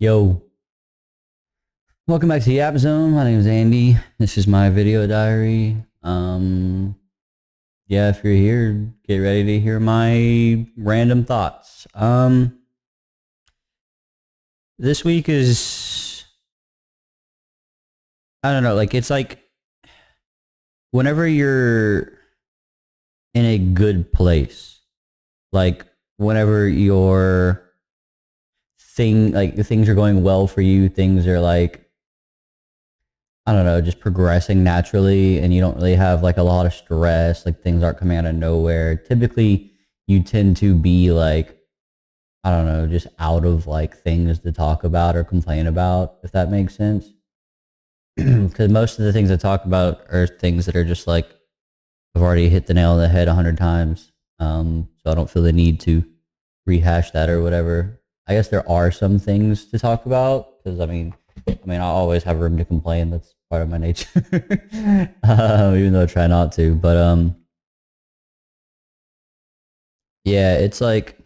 Yo, welcome back to Yapzone. My name is Andy. This is my video diary. Yeah, if you're here, get ready to hear my random thoughts. This week is, I don't know, like it's like whenever you're in a good place, like whenever your things are going well for you, things are like I don't know, just progressing naturally and you don't really have like a lot of stress, like things aren't coming out of nowhere. Typically, you tend to be like, I don't know, just out of like things to talk about or complain about, if that makes sense. Because most of the things I talk about are things that are just like, I've already hit the nail on the head 100 times. So I don't feel the need to rehash that or whatever. I guess there are some things to talk about because I always have room to complain. That's part of my nature, even though I try not to. But yeah, it's like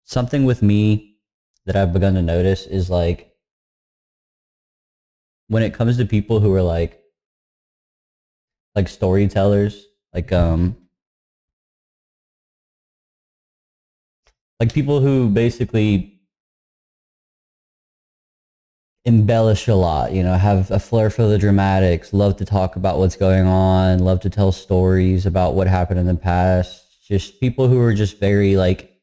something with me that I've begun to notice is like when it comes to people who are like storytellers, like people who basically embellish a lot, you know, have a flair for the dramatics, love to talk about what's going on, love to tell stories about what happened in the past. Just people who are just very like,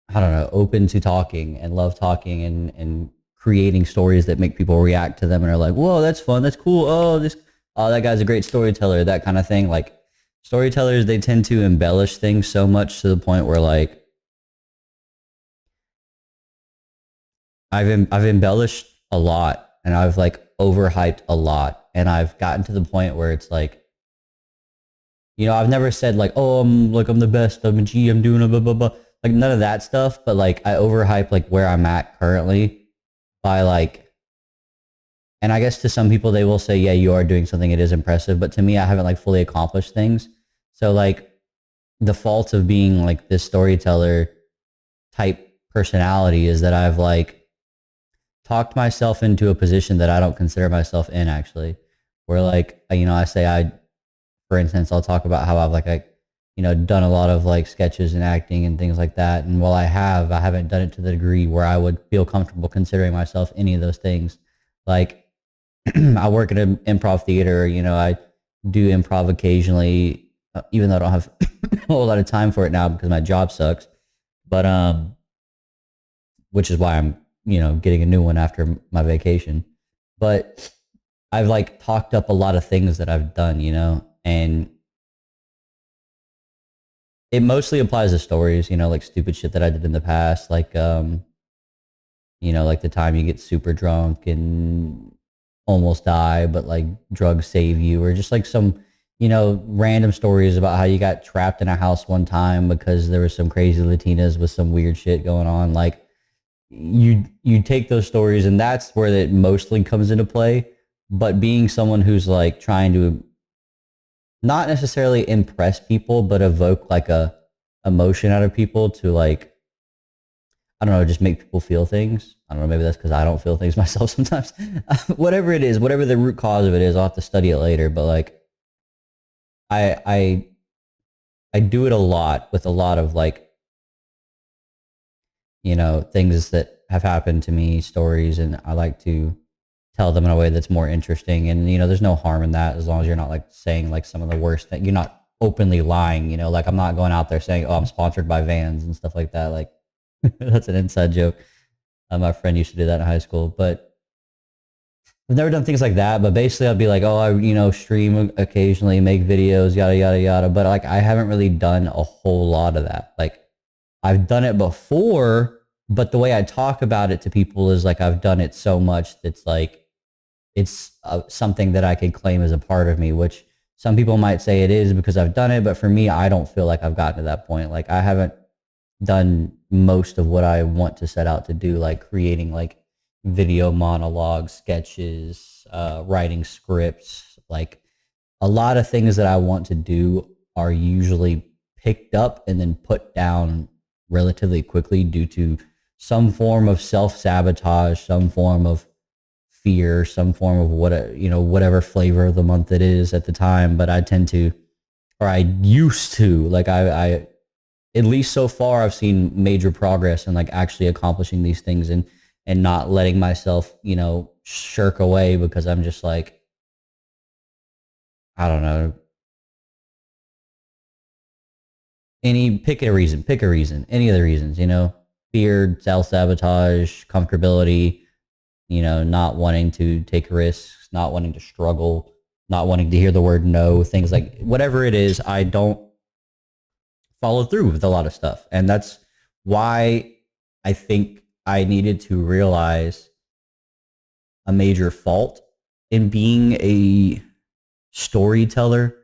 I don't know, open to talking and love talking and creating stories that make people react to them and are like, whoa, that's fun, that's cool. Oh, that guy's a great storyteller, that kind of thing. Like storytellers, they tend to embellish things so much to the point where like I've embellished a lot and I've like overhyped a lot and I've gotten to the point where it's like, you know, I've never said like, oh, I'm the best, I'm a G, I'm doing a blah blah blah, like none of that stuff. But like I overhype like where I'm at currently by like, and I guess to some people they will say, yeah, you are doing something, it is impressive, but to me I haven't like fully accomplished things. So like the fault of being like this storyteller type personality is that I've like talked myself into a position that I don't consider myself in actually. Where like, you know, I say for instance, I'll talk about how you know, done a lot of like sketches and acting and things like that. And while I haven't done it to the degree where I would feel comfortable considering myself any of those things. Like I work at an improv theater, you know, I do improv occasionally, even though I don't have a whole lot of time for it now because my job sucks. But which is why I'm, you know, getting a new one after my vacation. But I've like talked up a lot of things that I've done, you know, and it mostly applies to stories, you know, like stupid shit that I did in the past, like you know, like the time you get super drunk and almost die, but like drugs save you, or just like some, you know, random stories about how you got trapped in a house one time because there was some crazy Latinas with some weird shit going on. Like you take those stories and that's where it mostly comes into play. But being someone who's like trying to not necessarily impress people, but evoke like a emotion out of people to like, I don't know, just make people feel things. I don't know, maybe that's because I don't feel things myself sometimes. Whatever it is, whatever the root cause of it is, I'll have to study it later. But like, I I I do it a lot with a lot of like, you know, things that have happened to me, stories, and I like to tell them in a way that's more interesting. And you know, there's no harm in that as long as you're not like saying like some of the worst things. You're not openly lying. You know, like I'm not going out there saying, "Oh, I'm sponsored by Vans" and stuff like that. Like that's an inside joke. My friend used to do that in high school, but I've never done things like that. But basically, I'd be like, "Oh, I you know stream occasionally, make videos, yada yada yada." But like, I haven't really done a whole lot of that. Like I've done it before, but the way I talk about it to people is like I've done it so much that's like it's something that I could claim as a part of me, which some people might say it is because I've done it. But for me, I don't feel like I've gotten to that point. Like I haven't done most of what I want to set out to do, like creating like video monologues, sketches, writing scripts. Like a lot of things that I want to do are usually picked up and then put down relatively quickly due to some form of self-sabotage, some form of fear, some form of whatever flavor of the month it is at the time. But I tend to, or I used to, like I at least so far, I've seen major progress in like actually accomplishing these things and not letting myself, shirk away because I'm just like, I don't know, pick a reason, any of the reasons, fear, self-sabotage, comfortability, not wanting to take risks, not wanting to struggle, not wanting to hear the word no, things like whatever it is, I don't follow through with a lot of stuff. And that's why I think I needed to realize a major fault in being a storyteller.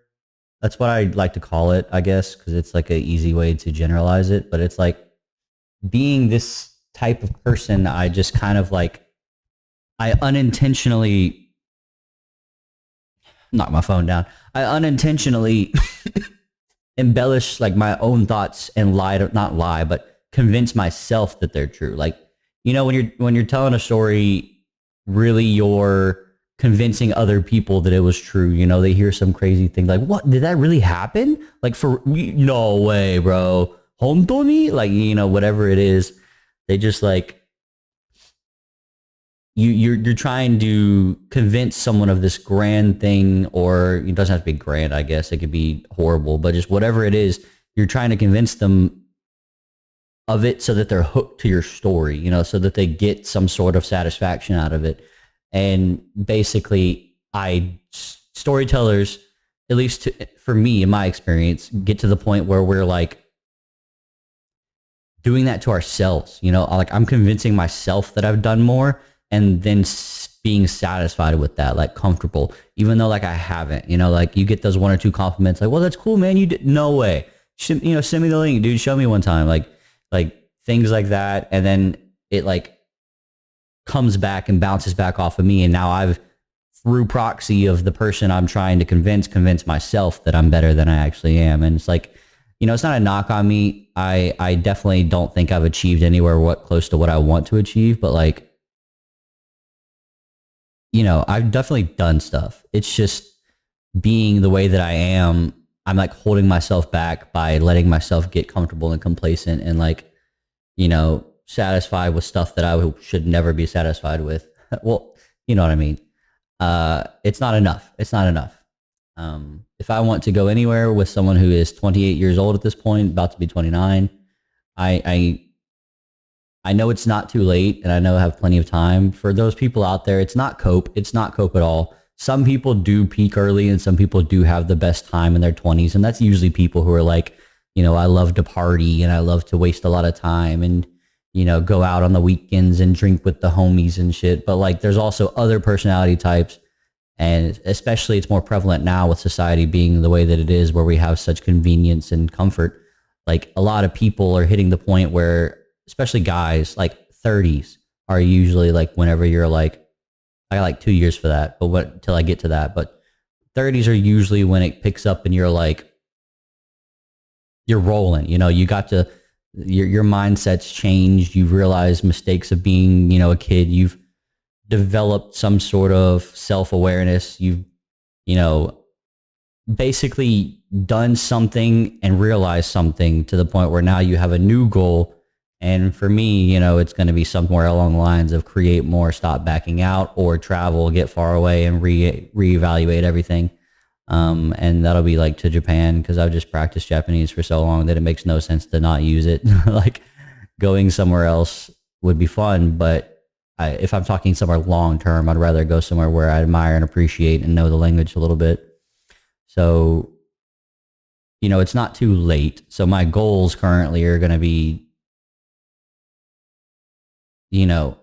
That's what I like to call it, I guess, because it's like an easy way to generalize it. But it's like being this type of person, I just kind of like, I unintentionally knock my phone down. I unintentionally embellish like my own thoughts and not lie, but convince myself that they're true. Like, when you're telling a story, really you're convincing other people that it was true. They hear some crazy thing like, what, did that really happen? Like, no way, bro. Hontoni? Like, whatever it is, they just like, you're trying to convince someone of this grand thing, or it doesn't have to be grand, I guess. It could be horrible, but just whatever it is, you're trying to convince them of it so that they're hooked to your story, so that they get some sort of satisfaction out of it. And basically, storytellers, at least for me, in my experience, get to the point where we're like doing that to ourselves. Like I'm convincing myself that I've done more, and then being satisfied with that, like comfortable, even though like I haven't, like you get those one or two compliments, like, well, that's cool, man. You did, no way. Send me the link, dude. Show me one time, like things like that. And then it like comes back and bounces back off of me. And now I've, through proxy of the person I'm trying to convince myself that I'm better than I actually am. And it's like, it's not a knock on me. I definitely don't think I've achieved anywhere close to what I want to achieve, but like, I've definitely done stuff. It's just being the way that I am, I'm like holding myself back by letting myself get comfortable and complacent and like, satisfied with stuff that I should never be satisfied with. Well, you know what I mean? It's not enough. It's not enough. If I want to go anywhere with someone who is 28 years old at this point, about to be 29, I know it's not too late, and I know I have plenty of time. For those people out there, it's not cope. It's not cope at all. Some people do peak early, and some people do have the best time in their 20s, and that's usually people who are like, I love to party, and I love to waste a lot of time, and, go out on the weekends and drink with the homies and shit. But like, there's also other personality types, and especially it's more prevalent now with society being the way that it is, where we have such convenience and comfort. Like a lot of people are hitting the point where, especially guys, like 30s are usually like whenever you're like, I got like 2 years for that, but what till I get to that. But 30s are usually when it picks up and you're like, you're rolling, you got to, your mindset's changed. You've realized mistakes of being, a kid. You've developed some sort of self-awareness. You've, basically done something and realized something to the point where now you have a new goal. And for me, it's going to be somewhere along the lines of create more, stop backing out, or travel, get far away and reevaluate everything. And that'll be like to Japan, because I've just practiced Japanese for so long that it makes no sense to not use it. Like going somewhere else would be fun, but if I'm talking somewhere long term, I'd rather go somewhere where I admire and appreciate and know the language a little bit. So, it's not too late. So my goals currently are going to be, a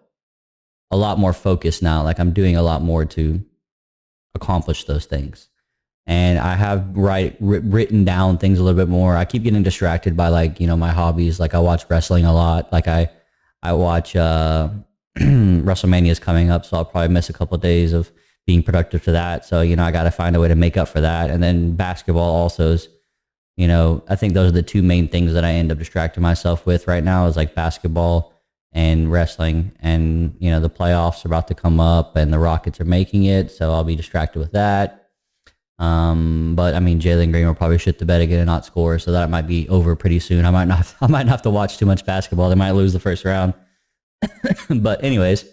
lot more focused now. Like I'm doing a lot more to accomplish those things. And I have written down things a little bit more. I keep getting distracted by like, my hobbies. Like I watch wrestling a lot. Like I watch WrestleMania is coming up, so I'll probably miss a couple of days of being productive to that. So, I got to find a way to make up for that. And then basketball also is, You know, I think those are the two main things that I end up distracting myself with right now is like basketball and wrestling. And, you know, the playoffs are about to come up and the Rockets are making it. So I'll be distracted with that. But I mean, Jalen Green will probably shit the bed again and not score. So that might be over pretty soon. I might not have to watch too much basketball. They might lose the first round. But anyways,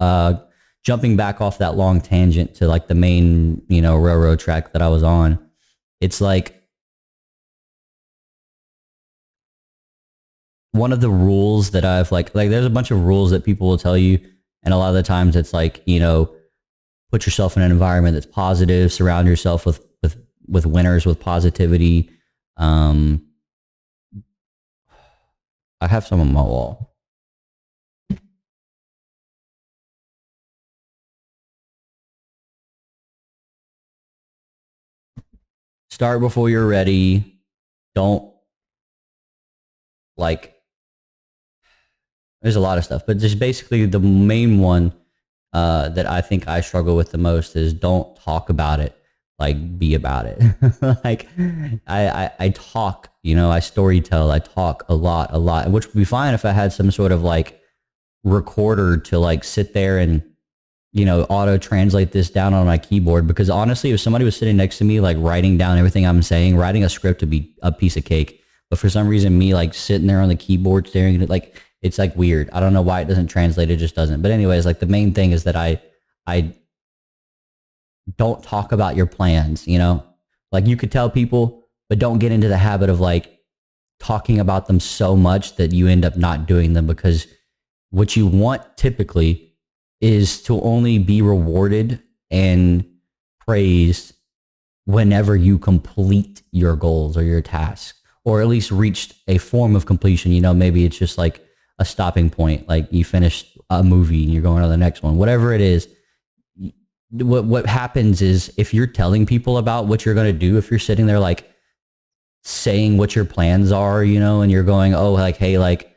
uh, jumping back off that long tangent to like the main, you know, railroad track that I was on, it's like one of the rules that I've like there's a bunch of rules that people will tell you, and a lot of the times it's like, you know, put yourself in an environment that's positive, surround yourself with winners, with positivity. Um, I have some on my wall. Start before you're ready. Don't like. There's a lot of stuff, but just basically the main one that I think I struggle with the most is don't talk about it, like be about it. Like I talk, you know, I storytell, I talk a lot, which would be fine if I had some sort of like recorder to like sit there and, you know, auto translate this down on my keyboard. Because honestly, if somebody was sitting next to me, like writing down everything I'm saying, writing a script would be a piece of cake. But for some reason, me like sitting there on the keyboard staring at it, like it's like weird. I don't know why it doesn't translate. It just doesn't. But anyways, like the main thing is that I don't talk about your plans, you know? Like you could tell people, but don't get into the habit of like talking about them so much that you end up not doing them, because what you want typically is to only be rewarded and praised whenever you complete your goals or your tasks, or at least reached a form of completion. You know, maybe it's just like a stopping point, like you finished a movie and you're going to the next one, whatever it is. What happens is if you're telling people about what you're going to do, if you're sitting there like saying what your plans are, you know, and you're going, oh, like, hey, like,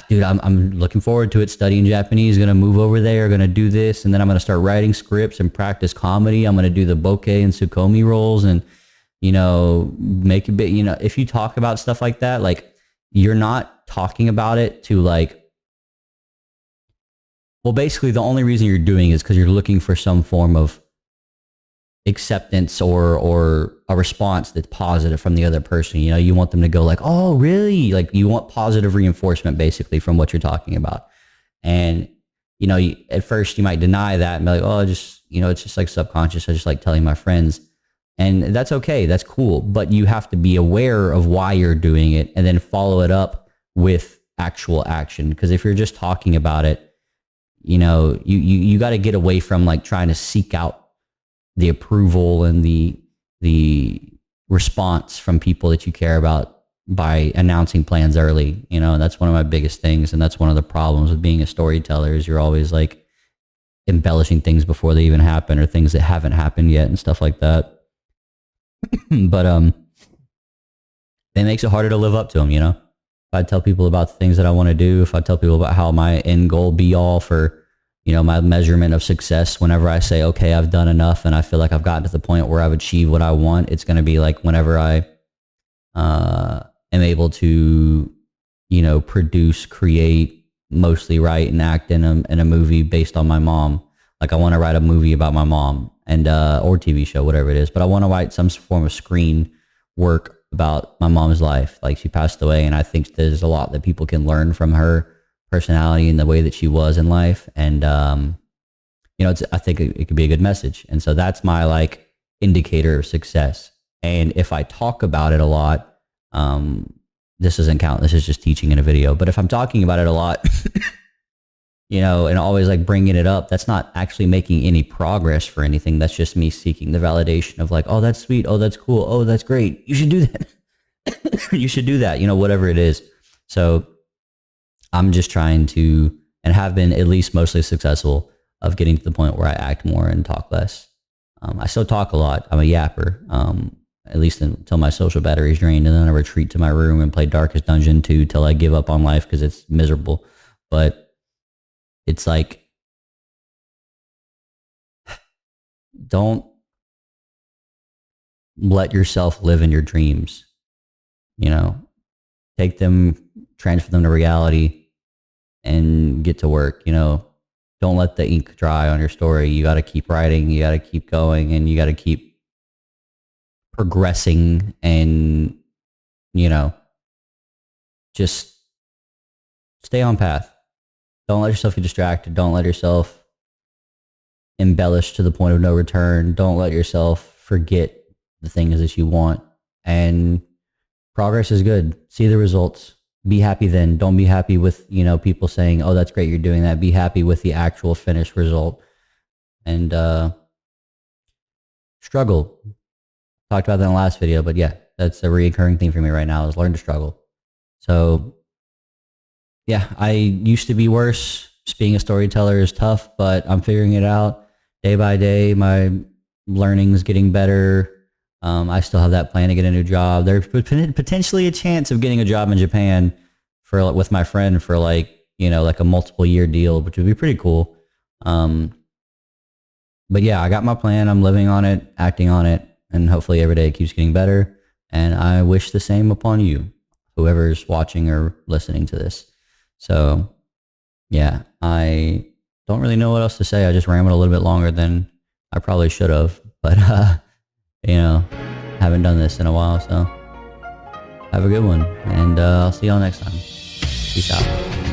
dude, I'm looking forward to it, studying Japanese, gonna move over there, gonna do this, and then I'm gonna start writing scripts and practice comedy. I'm gonna do the bokeh and tsukomi roles, and you know, make a bit. You know, if you talk about stuff like that, like you're not talking about it to like, well, basically the only reason you're doing it is because you're looking for some form of acceptance or a response that's positive from the other person. You know, you want them to go like, oh, really? Like you want positive reinforcement basically from what you're talking about. And, you know, at first you might deny that and be like, oh, just, you know, it's just like subconscious. I just like telling my friends. And that's okay. That's cool. But you have to be aware of why you're doing it and then follow it up with actual action. Because if you're just talking about it, you know, you got to get away from like trying to seek out the approval and the response from people that you care about by announcing plans early. You know, that's one of my biggest things, and that's one of the problems with being a storyteller is you're always like embellishing things before they even happen or things that haven't happened yet and stuff like that. But it makes it harder to live up to them, you know? If I tell people about the things that I want to do, if I tell people about how my end goal be all for, you know, my measurement of success, whenever I say, okay, I've done enough and I feel like I've gotten to the point where I've achieved what I want, it's going to be like whenever I am able to, you know, produce, create, mostly write and act in a movie based on my mom. Like I want to write a movie about my mom and or TV show, whatever it is, but I want to write some form of screen work about my mom's life. Like she passed away, and I think there's a lot that people can learn from her personality and the way that she was in life. And you know, I think it could be a good message. And so that's my like indicator of success. And if I talk about it a lot, this doesn't count. This is just teaching in a video. But if I'm talking about it a lot, you know, and always like bringing it up, that's not actually making any progress for anything. That's just me seeking the validation of like, oh, that's sweet. Oh, that's cool. Oh, that's great. You should do that. You should do that, you know, whatever it is. So I'm just trying to, and have been at least mostly successful of getting to the point where I act more and talk less. I still talk a lot. I'm a yapper, at least until my social battery is drained, and then I retreat to my room and play Darkest Dungeon 2 till I give up on life because it's miserable. But it's like, don't let yourself live in your dreams. You know, take them, transfer them to reality, and get to work. You know, don't let the ink dry on your story. You got to keep writing, you got to keep going, and you got to keep progressing, and, you know, just stay on path. Don't let yourself get distracted. Don't let yourself embellish to the point of no return. Don't let yourself forget the things that you want. And progress is good. See the results. Be happy then. Don't be happy with, you know, people saying, oh, that's great, you're doing that. Be happy with the actual finished result. And struggle. Talked about that in the last video, but yeah, that's a recurring thing for me right now is learn to struggle. So yeah, I used to be worse. Just being a storyteller is tough, but I'm figuring it out day by day. My learning is getting better. I still have that plan to get a new job. There's potentially a chance of getting a job in Japan with my friend for like, you know, like a multiple year deal, which would be pretty cool. But yeah, I got my plan. I'm living on it, acting on it, and hopefully every day it keeps getting better. And I wish the same upon you, whoever's watching or listening to this. So yeah, I don't really know what else to say. I just rambled a little bit longer than I probably should have, but you know, haven't done this in a while, so have a good one, and I'll see y'all next time. Peace out.